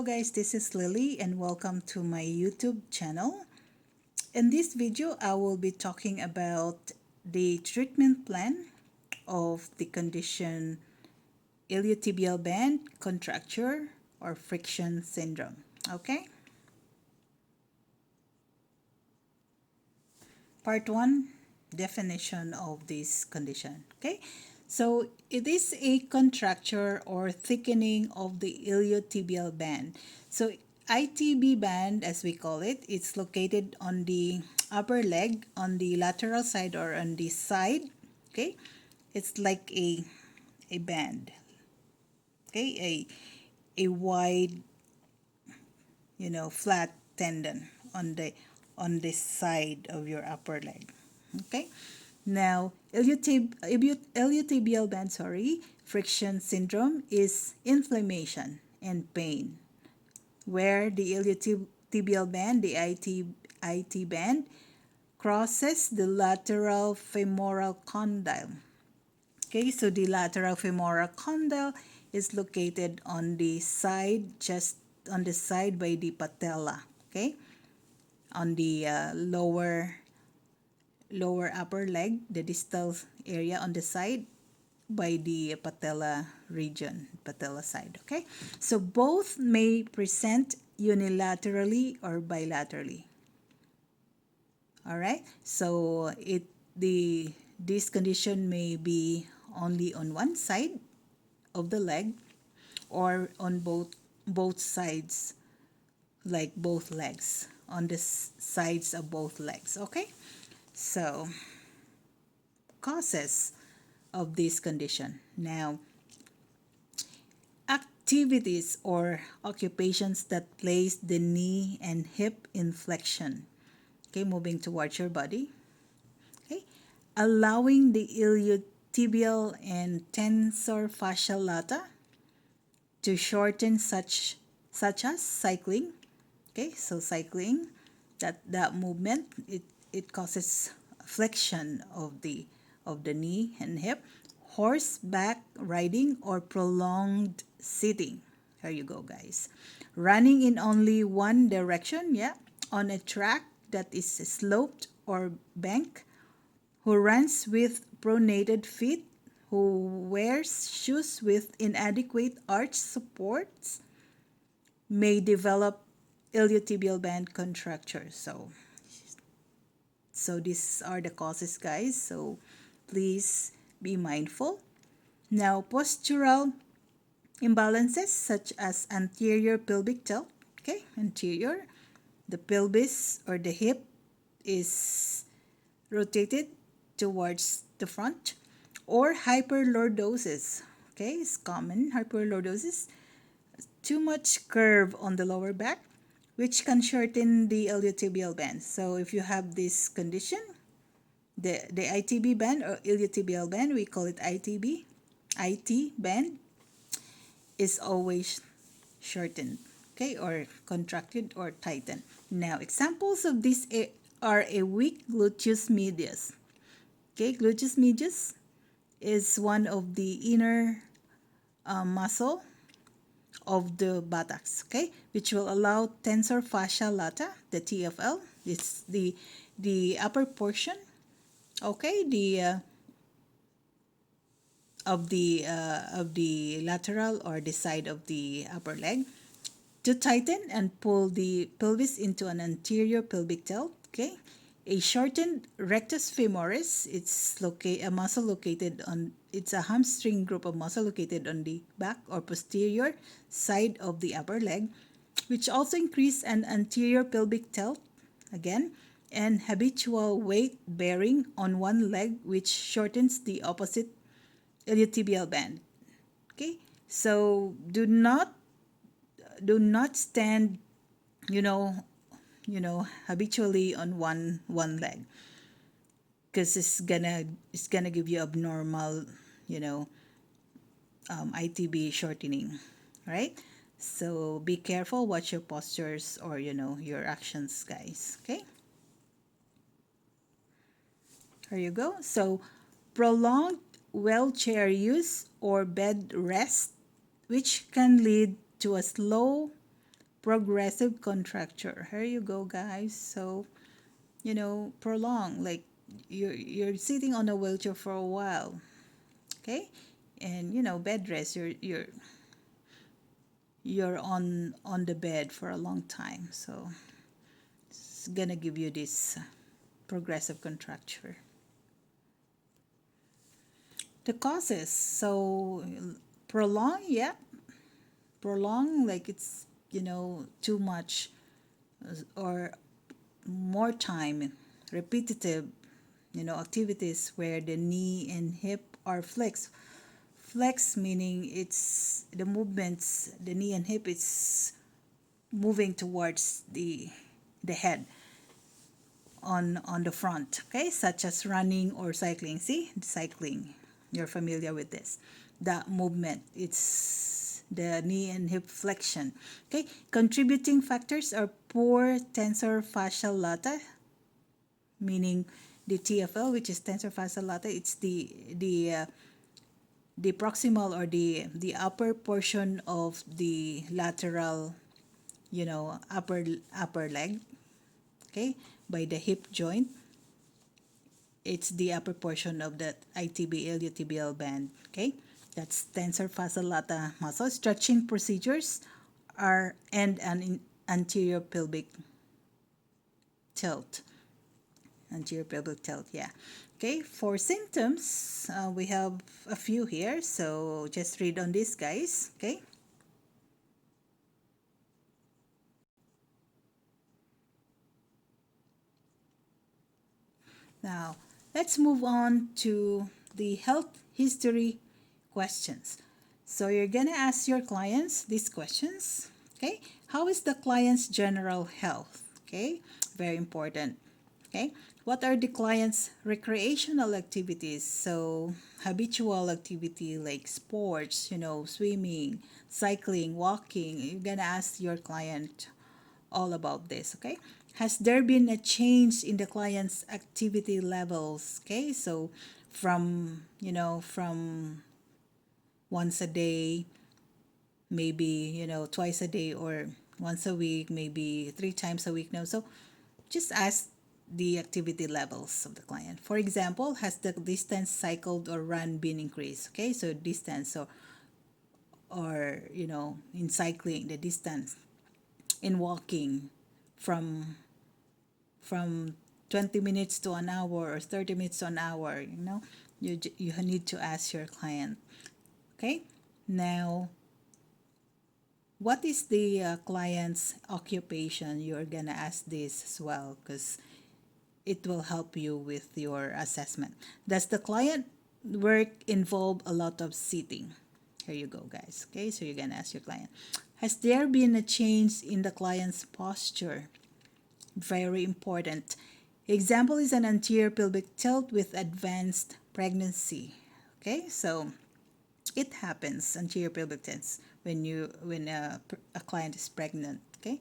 guys, this is Lily and welcome to my YouTube channel. In this video, I will be talking about the treatment plan of the condition iliotibial band contracture or friction syndrome. Okay? Part 1, definition of this condition. Okay? So it is a contracture or thickening of the iliotibial band. So ITB band, as we call it, it's located on the upper leg, on the lateral side or on the side. Okay, it's like a band. Okay, a wide, flat tendon on the side of your upper leg. Okay. Now, iliotibial band, friction syndrome is inflammation and pain, where the iliotibial band, the IT band, crosses the lateral femoral condyle. Okay, so the lateral femoral condyle is located on the side, just on the side by the patella. Okay, on the lower upper leg, the distal area on the side by the patella region, patella side. Okay, so both may present unilaterally or bilaterally. All right, so this condition may be only on one side of the leg or on both sides, like both legs, on the sides of both legs. Okay, so causes of this condition. Now, activities or occupations that place the knee and hip in flexion. Okay, moving towards your body. Okay, allowing the iliotibial and tensor fascia lata to shorten, such as cycling. Okay, so cycling, that movement, it causes flexion of the knee and hip. Horseback riding or prolonged sitting. Here you go, guys. Running in only one direction, on a track that is sloped or bank. Who runs with pronated feet. Who wears shoes with inadequate arch supports may develop iliotibial band contracture. So these are the causes, guys. So please be mindful. Now, postural imbalances such as anterior pelvic tilt. Okay, anterior. The pelvis or the hip is rotated towards the front. Or hyperlordosis. Okay, it's common, hyperlordosis. Too much curve on the lower back, which can shorten the iliotibial band. So if you have this condition, the ITB band or iliotibial band, we call it ITB, IT band, is always shortened, okay, or contracted or tightened. Now, examples of this are a weak gluteus medius. Okay, gluteus medius is one of the inner muscle of the buttocks, okay, which will allow tensor fascia lata, the TFL. It's the upper portion, okay, of the lateral or the side of the upper leg, to tighten and pull the pelvis into an anterior pelvic tilt. Okay, a shortened rectus femoris. It's a muscle located on. It's a hamstring group of muscle located on the back or posterior side of the upper leg, which also increase an anterior pelvic tilt again, and habitual weight bearing on one leg, which shortens the opposite iliotibial band. Okay, so do not stand, habitually on one leg, because it's gonna give you abnormal, ITB shortening, right? So be careful, watch your postures or your actions, guys. Okay, there you go. So prolonged wheelchair use or bed rest, which can lead to a slow progressive contracture. Here you go, guys. So, prolong, like you're sitting on a wheelchair for a while, okay? And bed rest, you're on the bed for a long time. So, it's gonna give you this progressive contracture. The causes, so prolong, yeah, prolong, like it's too much or more time, repetitive activities where the knee and hip are flexed. Flex meaning it's the movements, the knee and hip is moving towards the head on the front, okay, such as running or cycling. See, cycling, you're familiar with this, that movement, it's the knee and hip flexion. Okay, contributing factors are poor tensor fascial lata, meaning the TFL, which is tensor fascial lata. It's the proximal or the upper portion of the lateral, upper leg, okay, by the hip joint. It's the upper portion of that ITB, iliotibial band, okay? That's tensor fascial lata muscle. Stretching procedures are and an anterior pelvic tilt. Anterior pelvic tilt, yeah. Okay, for symptoms, we have a few here, so just read on this, guys, okay? Now, let's move on to the health history questions. So you're going to ask your clients these questions, okay? How is the client's general health? Okay, very important. Okay, what are the client's recreational activities? So habitual activity like sports, swimming, cycling, walking. You're going to ask your client all about this, okay? Has there been a change in the client's activity levels? Okay, so from once a day, maybe, twice a day, or once a week, maybe 3 times a week now. So just ask the activity levels of the client. For example, has the distance cycled or run been increased? Okay, so distance, or in cycling, the distance, in walking, from from 20 minutes to an hour or 30 minutes to an hour, you need to ask your client. Okay, now what is the client's occupation? You're gonna ask this as well, because it will help you with your assessment. Does the client work involve a lot of sitting? Here you go, guys. Okay, so you're gonna ask your client, has there been a change in the client's posture? Very important. Example is an anterior pelvic tilt with advanced pregnancy. Okay, so it happens, anterior pelvic tilt, when a client is pregnant. Okay,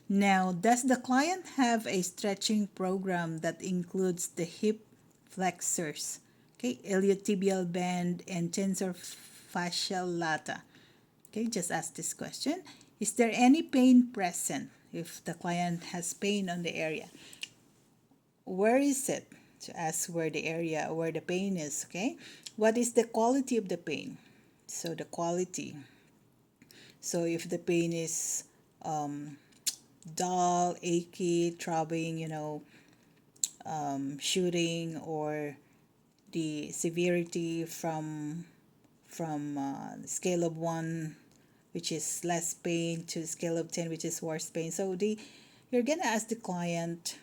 now does the client have a stretching program that includes the hip flexors, okay, iliotibial band and tensor fascial lata? Okay, just ask this question. Is there any pain present? If the client has pain on the area, where is it? To ask where the pain is, okay? What is the quality of the pain? So the quality. So if the pain is dull, achy, throbbing, shooting, or the severity from scale of 1, which is less pain, to scale of 10, which is worse pain. So you're gonna ask the client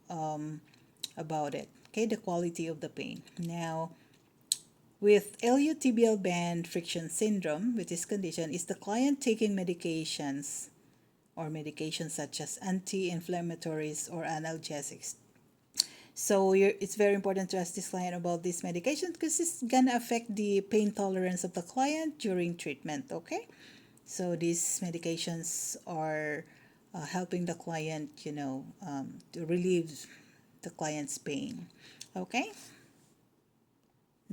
about it. Okay, the quality of the pain. Now, with iliotibial band friction syndrome, with this condition, is the client taking medications or medications such as anti-inflammatories or analgesics? So it's very important to ask this client about this medication, because it's gonna affect the pain tolerance of the client during treatment. Okay, so these medications are helping the client, to relieve the client's pain. Okay,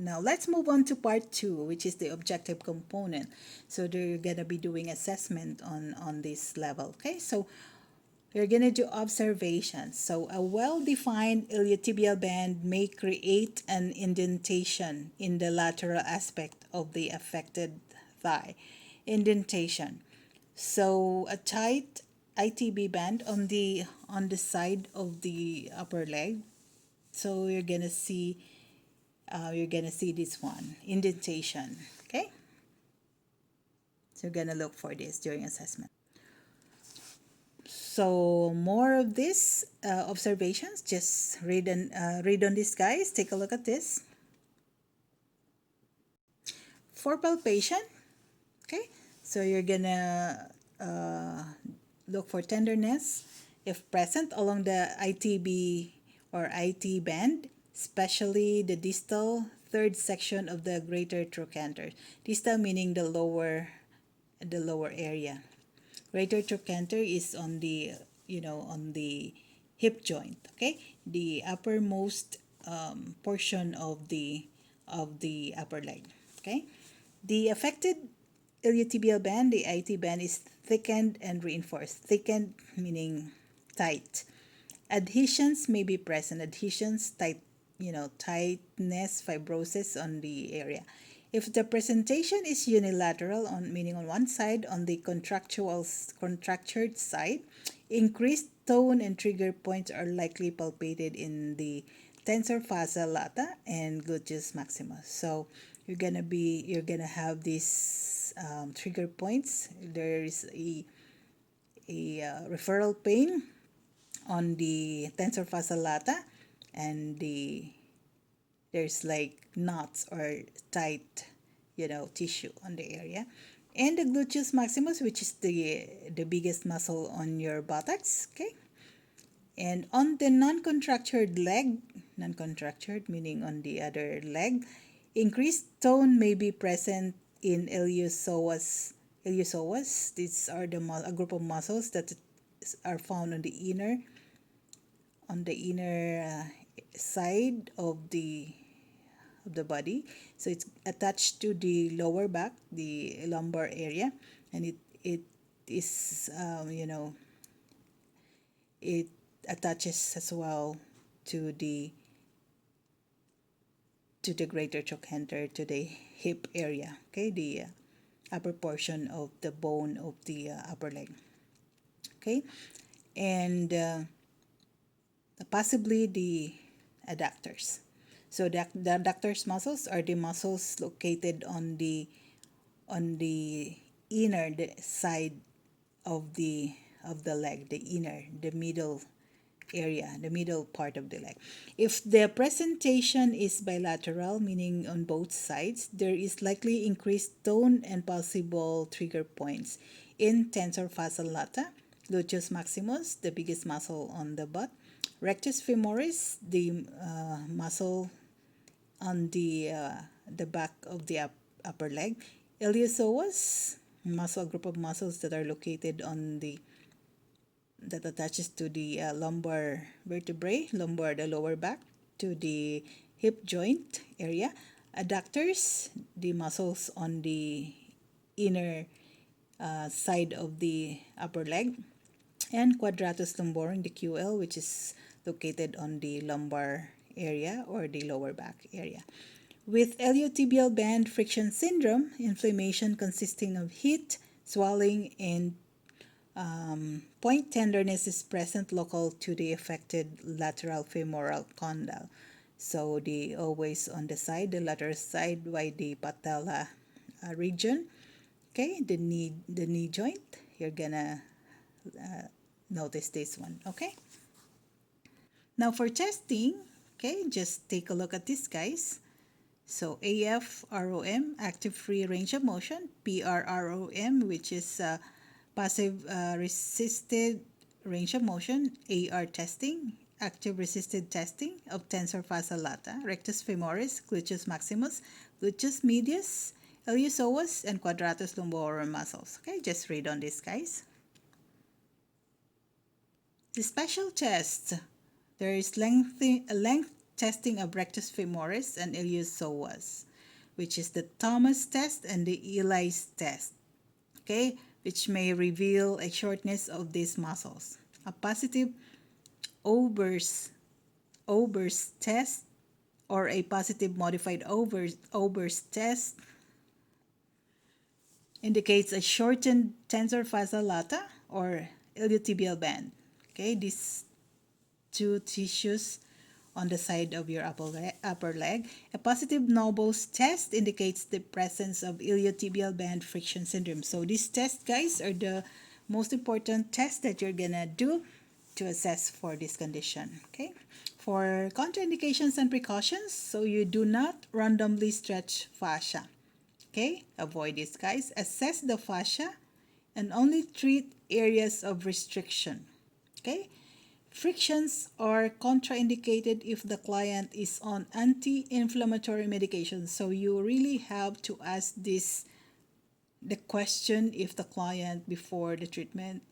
Now let's move on to part 2, which is the objective component. So they're gonna be doing assessment on this level. Okay, so we're going to do observations. So a well-defined iliotibial band may create an indentation in the lateral aspect of the affected thigh. Indentation. So a tight ITB band on the side of the upper leg. So you're gonna see this one, indentation. Okay. So you're gonna look for this during assessment. So more of this observations, just read on this, guys. Take a look at this. For palpation, okay, so you're gonna look for tenderness if present along the ITB or IT band, especially the distal third section of the greater trochanter. Distal meaning the lower area. Greater trochanter is on the on the hip joint. Okay, the uppermost portion of the upper leg. Okay, the affected iliotibial band, the IT band, is thickened and reinforced. Thickened meaning tight. Adhesions may be present. Adhesions, tightness, fibrosis on the area. If the presentation is unilateral, meaning on one side, on the contractured side, increased tone and trigger points are likely palpated in the tensor fascia lata and gluteus maximus. So you're gonna have these trigger points. There is a referral pain on the tensor fascia lata, and there's like knots or tight tissue on the area, and the gluteus maximus, which is the biggest muscle on your buttocks. Okay, and on the non-contractured leg, non-contractured meaning on the other leg, increased tone may be present in iliopsoas. These are a group of muscles that are found on the inner side of the body. So it's attached to the lower back, the lumbar area, and it is it attaches as well to the greater trochanter, to the hip area. Okay, the upper portion of the bone of the upper leg. Okay, and possibly the adductors. So the adductors muscles are the muscles located on the inner side of the leg, the middle area, the middle part of the leg. If the presentation is bilateral, meaning on both sides, there is likely increased tone and possible trigger points in tensor fascia lata, gluteus maximus, the biggest muscle on the butt, rectus femoris, the muscle on the back of the upper leg, iliopsoas, group of muscles that are located on that attaches to the lumbar vertebrae, the lower back, to the hip joint area. Adductors, the muscles on the inner side of the upper leg, and quadratus lumborum, the QL, which is located on the lumbar area or the lower back area. With iliotibial band friction syndrome, inflammation consisting of heat, swelling, and point tenderness is present local to the affected lateral femoral condyle. So always on the side, the lateral side by the patella region. Okay, the knee joint. You're gonna notice this one. Okay. Now for testing, okay, just take a look at this, guys. So AFROM, active free range of motion, PRROM, which is passive resisted range of motion, AR testing, active resisted testing of tensor fascia lata, rectus femoris, gluteus maximus, gluteus medius, iliopsoas, and quadratus lumborum muscles. Okay, just read on this, guys. The special test, there is length testing of rectus femoris and iliopsoas, which is the Thomas test and the Eli's test, okay, which may reveal a shortness of these muscles. A positive Ober's test or a positive modified Ober's test indicates a shortened tensor fascia lata or iliotibial band. Okay, these two tissues on the side of your upper leg. A positive Nobo's test indicates the presence of iliotibial band friction syndrome. So these tests, guys, are the most important tests that you're gonna do to assess for this condition. Okay, for contraindications and precautions, so you do not randomly stretch fascia. Okay, avoid this, guys. Assess the fascia and only treat areas of restriction. Okay, frictions are contraindicated if the client is on anti-inflammatory medication. So you really have to ask the question if the client before the treatment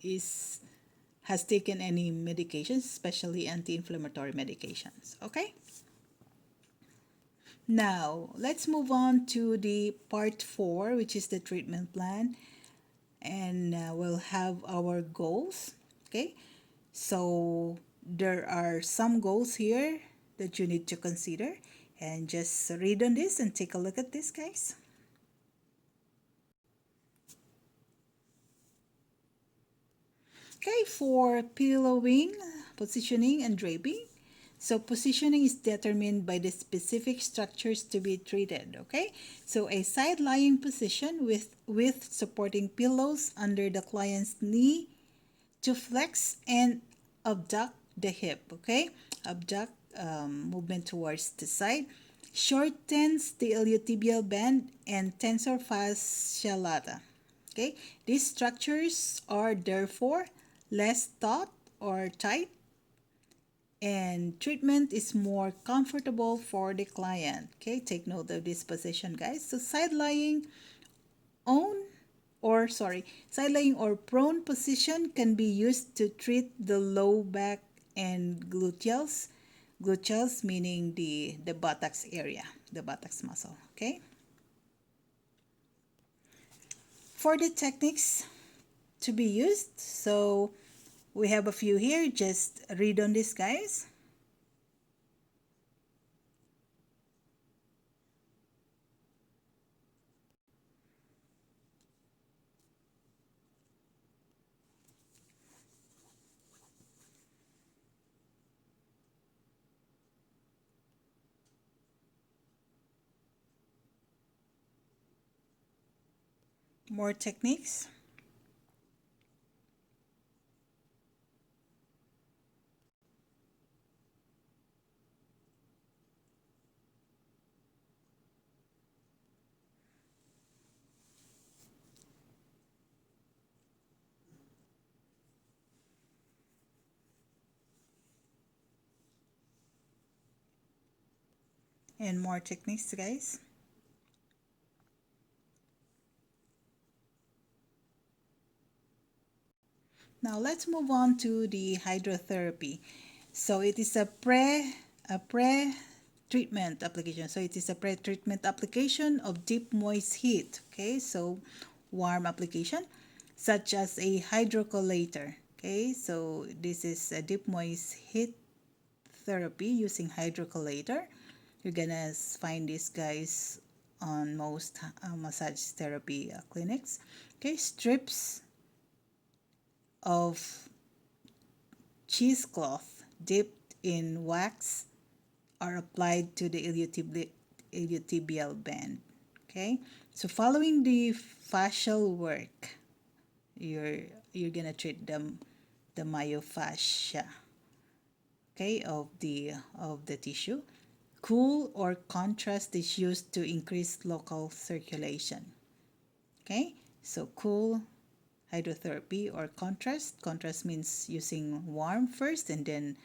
has taken any medications, especially anti-inflammatory medications. Okay. Now let's move on to the part 4, which is the treatment plan, and we'll have our goals. Okay. So there are some goals here that you need to consider, and just read on this and take a look at this, guys. Okay, for pillowing, positioning, and draping. So positioning is determined by the specific structures to be treated, okay? So a side-lying position with supporting pillows under the client's knee to flex and abduct the hip, okay? Abduct, movement towards the side. Shortens the iliotibial band and tensor fascia lata, okay? These structures are therefore less taut or tight, and treatment is more comfortable for the client. Okay, take note of this position, guys. So side lying or prone position can be used to treat the low back and gluteals. Gluteals meaning the buttocks area, the buttocks muscle. Okay. For the techniques to be used, so we have a few here. Just read on this, guys. More techniques. And more techniques, guys. Now let's move on to the hydrotherapy. So it is a pre-treatment application. So it is a pre-treatment application of deep moist heat. Okay, so warm application such as a hydrocollator. Okay, so this is a deep moist heat therapy using hydrocollator. You're gonna find these guys on most massage therapy clinics. Okay, strips of cheesecloth dipped in wax are applied to the iliotibial band. Okay, so following the fascial work, you're gonna treat the myofascia, okay, of the tissue. Cool or contrast is used to increase local circulation. Okay, so cool hydrotherapy or contrast. Contrast means using warm first and then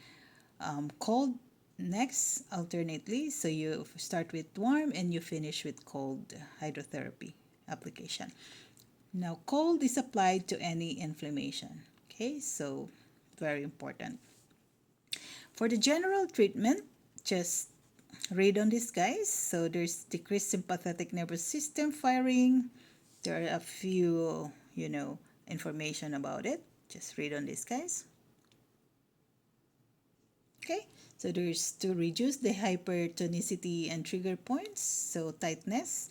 cold next alternately. So you start with warm and you finish with cold hydrotherapy application. Now cold is applied to any inflammation. Okay, so very important. For the general treatment, just read on this, guys. So there's decreased sympathetic nervous system firing. There are a few, information about it. Just read on this, guys. Okay, so there's to reduce the hypertonicity and trigger points. So tightness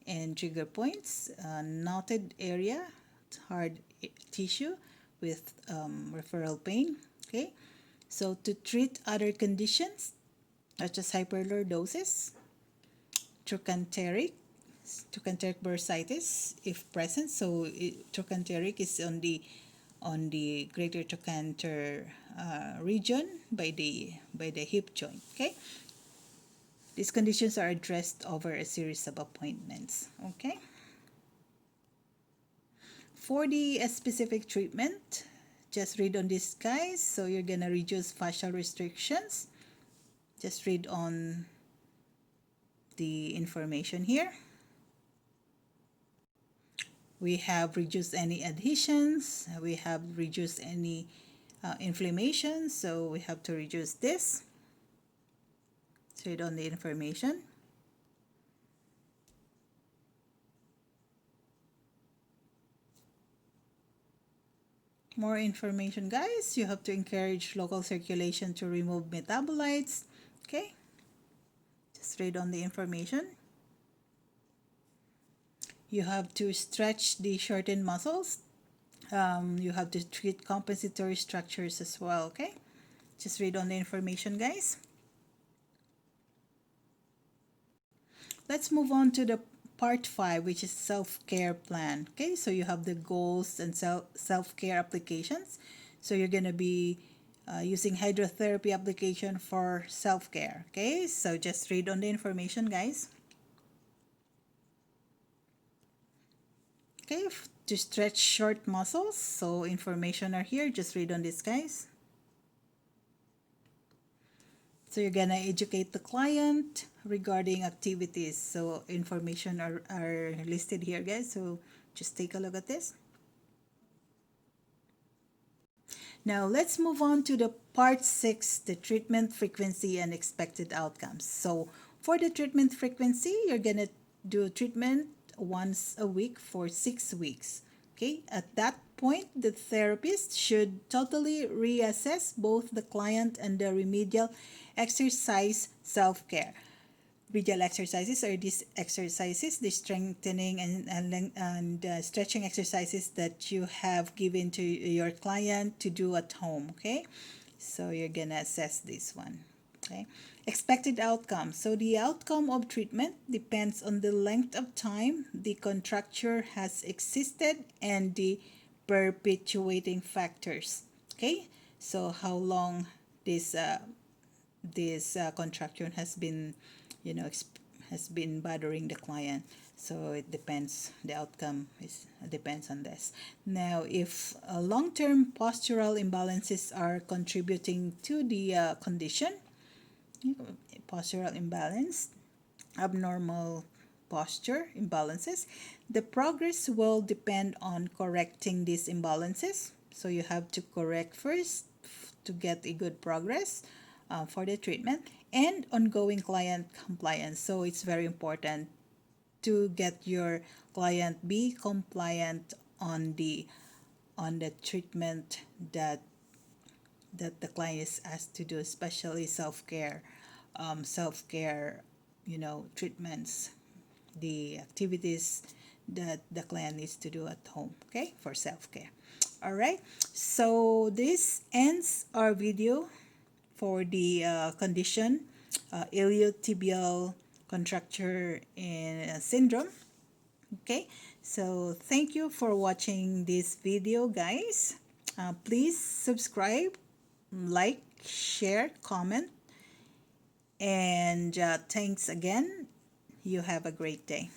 and trigger points, knotted area, hard tissue with referral pain. Okay, so to treat other conditions such as hyperlordosis, trochanteric bursitis if present. So trochanteric is on the greater trochanter region by the hip joint. Okay, these conditions are addressed over a series of appointments. Okay, for the specific treatment, just read on this, guys. So you're gonna reduce fascial restrictions. Just read on the information here. We have reduced any adhesions. We have reduced any inflammation. So we have to reduce this. So read on the information. More information, guys. You have to encourage local circulation to remove metabolites. Okay. Just read on the information. You have to stretch the shortened muscles. You have to treat compensatory structures as well. Okay. Just read on the information, guys. Let's move on to the part 5, which is self-care plan. Okay, so you have the goals and self-care applications. So you're going to be using hydrotherapy application for self-care. Okay, so just read on the information, guys. Okay, to stretch short muscles. So information are here. Just read on this, guys. So you're gonna educate the client regarding activities. So information are listed here, guys. So just take a look at this. Now let's move on to the part 6, the treatment frequency and expected outcomes. So for the treatment frequency, you're gonna do treatment once a week for 6 weeks. Okay, at that point, the therapist should totally reassess both the client and the remedial exercise self-care. Remedial exercises are these exercises, the strengthening and stretching exercises that you have given to your client to do at home. Okay, so you're gonna assess this one. Okay, expected outcome. So the outcome of treatment depends on the length of time the contracture has existed and the perpetuating factors. Okay, so how long this contraction has been, has been bothering the client. So it depends. The outcome depends on this. Now, if long-term postural imbalances are contributing to the condition, postural imbalance, abnormal posture imbalances, the progress will depend on correcting these imbalances. So you have to correct first to get a good progress for the treatment, and ongoing client compliance. So it's very important to get your client be compliant on the treatment that the client is asked to do, especially self-care treatments, the activities that the client needs to do at home, okay, for self-care. All right, so this ends our video for the condition iliotibial contracture and syndrome. Okay, so thank you for watching this video, guys. Please subscribe, like, share, comment, and thanks again. You have a great day.